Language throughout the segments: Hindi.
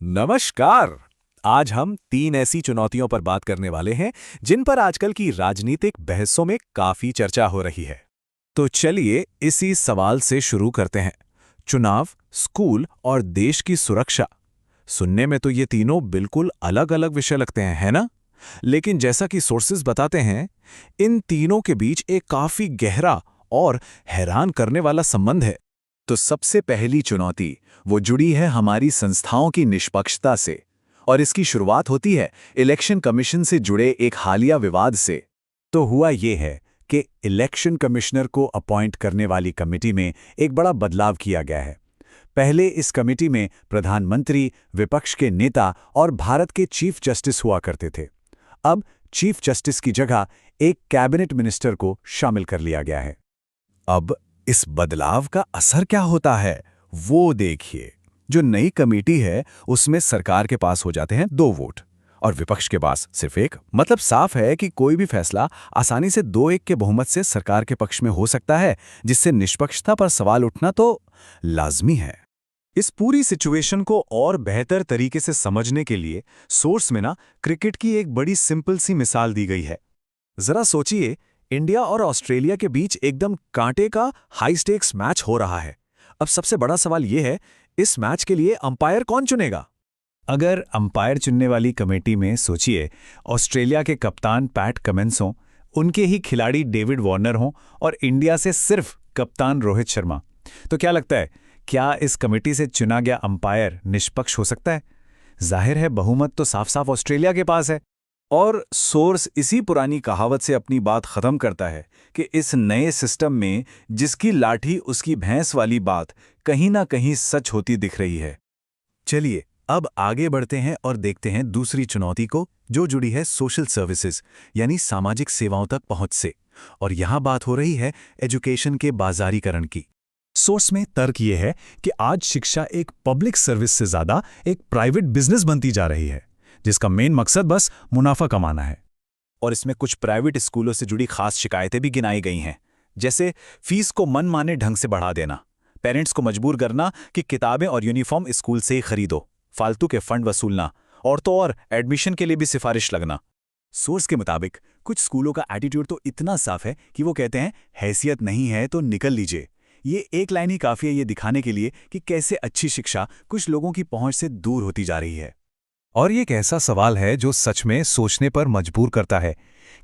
नमस्कार। आज हम 3 ऐसी चुनौतियों पर बात करने वाले हैं जिन पर आजकल की राजनीतिक बहसों में काफी चर्चा हो रही है। तो चलिए इसी सवाल से शुरू करते हैं। चुनाव, स्कूल और देश की सुरक्षा। सुनने में तो ये तीनों बिल्कुल अलग-अलग विषय लगते हैं, है ना? लेकिन जैसा कि सोर्सेज बताते हैं, इन तीनों के बीच एक काफी गहरा और हैरान करने वाला संबंध है। तो सबसे पहली चुनौती वो जुड़ी है हमारी संस्थाओं की निष्पक्षता से, और इसकी शुरुआत होती है इलेक्शन कमीशन से जुड़े एक हालिया विवाद से। तो हुआ ये है कि इलेक्शन कमिश्नर को अपॉइंट करने वाली कमेटी में एक बड़ा बदलाव किया गया है। पहले इस कमेटी में प्रधानमंत्री, विपक्ष के नेता और भारत के चीफ जस्टिस हुआ करते थे। अब चीफ जस्टिस की जगह एक कैबिनेट मिनिस्टर को शामिल कर लिया गया है। अब इस बदलाव का असर क्या होता है, वो देखिए। जो नई कमेटी है उसमें सरकार के पास हो जाते हैं 2 वोट और विपक्ष के पास सिर्फ 1। मतलब साफ है कि कोई भी फैसला आसानी से 2-1 के बहुमत से सरकार के पक्ष में हो सकता है, जिससे निष्पक्षता पर सवाल उठना तो लाजमी है। इस पूरी सिचुएशन को और बेहतर तरीके से समझने के लिए सोर्स में क्रिकेट की एक बड़ी सिंपल सी मिसाल दी गई है। जरा सोचिए, इंडिया और ऑस्ट्रेलिया के बीच एकदम कांटे का हाई स्टेक्स मैच हो रहा है। अब सबसे बड़ा सवाल यह है, इस मैच के लिए अंपायर कौन चुनेगा? अगर अंपायर चुनने वाली कमेटी में सोचिए ऑस्ट्रेलिया के कप्तान पैट कमिंस हों, उनके ही खिलाड़ी डेविड वार्नर हों और इंडिया से सिर्फ कप्तान रोहित शर्मा, तो क्या लगता है, क्या इस कमेटी से चुना गया अंपायर निष्पक्ष हो सकता है? जाहिर है बहुमत तो साफ साफ ऑस्ट्रेलिया के पास है। और सोर्स इसी पुरानी कहावत से अपनी बात खत्म करता है कि इस नए सिस्टम में जिसकी लाठी उसकी भैंस वाली बात कहीं ना कहीं सच होती दिख रही है। चलिए अब आगे बढ़ते हैं और देखते हैं दूसरी चुनौती को, जो जुड़ी है सोशल सर्विसेज यानी सामाजिक सेवाओं तक पहुंच से। और यहां बात हो रही है एजुकेशन के बाजारीकरण की। सोर्स में तर्क यह है कि आज शिक्षा एक पब्लिक सर्विस से ज्यादा एक प्राइवेट बिजनेस बनती जा रही है, जिसका मेन मकसद बस मुनाफा कमाना है। और इसमें कुछ प्राइवेट स्कूलों से जुड़ी खास शिकायतें भी गिनाई गई हैं, जैसे फीस को मनमाने ढंग से बढ़ा देना, पेरेंट्स को मजबूर करना कि किताबें और यूनिफॉर्म स्कूल से ही खरीदो, फालतू के फंड वसूलना, और तो और एडमिशन के लिए भी सिफारिश लगना। सोर्स के मुताबिक कुछ स्कूलों का एटीट्यूड तो इतना साफ है कि वो कहते हैं हैसियत नहीं है तो निकल लीजिए। ये एक लाइन ही काफी है ये दिखाने के लिए कि कैसे अच्छी शिक्षा कुछ लोगों की पहुंच से दूर होती जा रही है। और ये एक ऐसा सवाल है जो सच में सोचने पर मजबूर करता है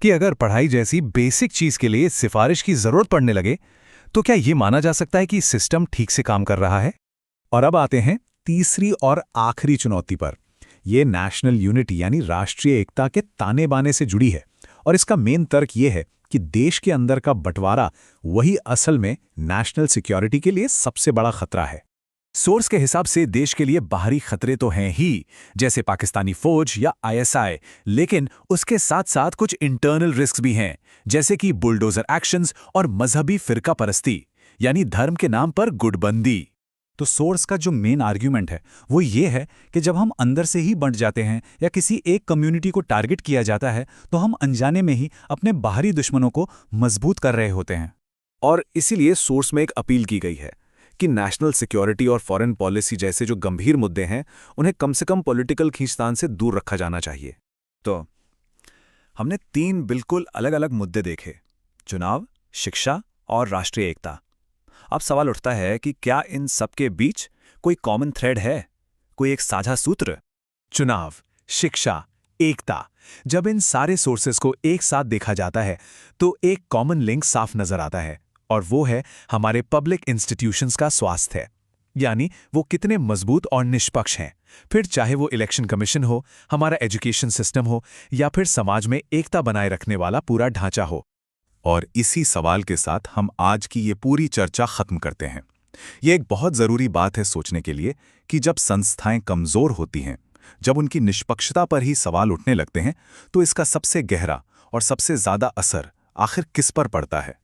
कि अगर पढ़ाई जैसी बेसिक चीज के लिए सिफारिश की जरूरत पड़ने लगे, तो क्या ये माना जा सकता है कि सिस्टम ठीक से काम कर रहा है? और अब आते हैं तीसरी और आखिरी चुनौती पर। यह नेशनल यूनिटी यानी राष्ट्रीय एकता के ताने बाने से जुड़ी है। और इसका मेन तर्क यह है कि देश के अंदर का बंटवारा वही असल में नेशनल सिक्योरिटी के लिए सबसे बड़ा खतरा है। सोर्स के हिसाब से देश के लिए बाहरी खतरे तो हैं ही, जैसे पाकिस्तानी फौज या आईएसआई, लेकिन उसके साथ साथ कुछ इंटरनल रिस्क भी हैं, जैसे कि बुलडोजर एक्शंस और मजहबी फिरका परस्ती यानी धर्म के नाम पर गुटबंदी। तो सोर्स का जो मेन आर्ग्यूमेंट है वो ये है कि जब हम अंदर से ही बंट जाते हैं या किसी एक कम्युनिटी को टारगेट किया जाता है, तो हम अनजाने में ही अपने बाहरी दुश्मनों को मजबूत कर रहे होते हैं। और इसीलिए सोर्स में एक अपील की गई है कि नेशनल सिक्योरिटी और फॉरेन पॉलिसी जैसे जो गंभीर मुद्दे हैं, उन्हें कम से कम पॉलिटिकल खींचतान से दूर रखा जाना चाहिए। तो हमने 3 बिल्कुल अलग अलग मुद्दे देखे, चुनाव, शिक्षा और राष्ट्रीय एकता। अब सवाल उठता है कि क्या इन सबके बीच कोई कॉमन थ्रेड है, कोई एक साझा सूत्र? चुनाव, शिक्षा, एकता, जब इन सारे सोर्सेस को एक साथ देखा जाता है तो एक कॉमन लिंक साफ नजर आता है, और वो है हमारे पब्लिक इंस्टीट्यूशंस का स्वास्थ्य, यानी वो कितने मजबूत और निष्पक्ष हैं। फिर चाहे वो इलेक्शन कमीशन हो, हमारा एजुकेशन सिस्टम हो, या फिर समाज में एकता बनाए रखने वाला पूरा ढांचा हो। और इसी सवाल के साथ हम आज की ये पूरी चर्चा खत्म करते हैं। ये एक बहुत जरूरी बात है सोचने के लिए कि जब संस्थाएं कमजोर होती हैं, जब उनकी निष्पक्षता पर ही सवाल उठने लगते हैं, तो इसका सबसे गहरा और सबसे ज्यादा असर आखिर किस पर पड़ता है?